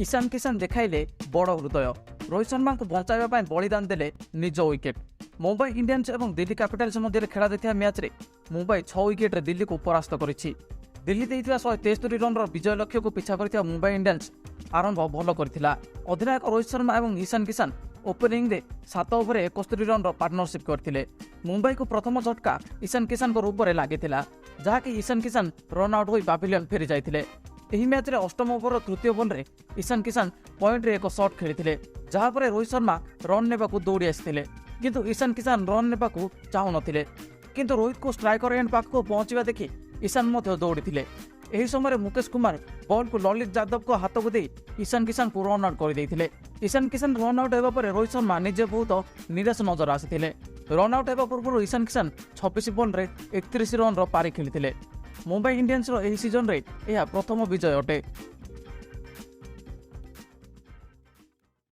ईशान किशन देखाइले बड़ हृदय। रोहित शर्मा को बचाइबा बलिदान देले निज विकेट। मुंबई इंडियंस और दिल्ली कैपिटल्स मध्य खेला जाता मैच रे मुंबई 6 विकेट दिल्ली को परास्त करिछि। दिल्ली देइथिबा 173 रन विजय लक्ष्य को पिछा करथिबा मुंबई इंडियंस आरंभ भल करथिला। अधिनायक रोहित शर्मा और ईशान किशन ओपनिंग दे 7 ओवर 71 रन पार्टनरशिप करथिले। मुंबई को प्रथम झटका ईशान किशन को रूप लागिथिला, जहाँकि ईशान किशन रन आउट होई पाविलियन फेरी जाइथिले। एही मैच रे अष्टम ओवर तृतीय बॉल रे ईशान किशन पॉइंट रे एक शॉट खेलिथिले, जहाँ पर रोहित शर्मा रन नेबाकू दौड़ी आसिथिले, किंतु ईशान किशन रन नेबाकू चाहू नथिले। किंतु रोहित को स्ट्राइकर एंड पाखको पहुंचवा देखि ईशान मध्य दौड़ीथिले। एही समय मुकेश कुमार बॉल को ललित यादव को हाथ को दे ईशान किशन को रन आउट कर देइथिले। ईशान किशन रन आउट हेबा पर रोहित शर्मा निजे बहुत निराश नजर आसिथिले। रन आउट हेबा पूर्व ईशान किशन 26 बॉल रे 31 रन पारी खेलिथिले। मुंबई इंडियंस रो एही सीजन रे यह प्रथम विजय अटे।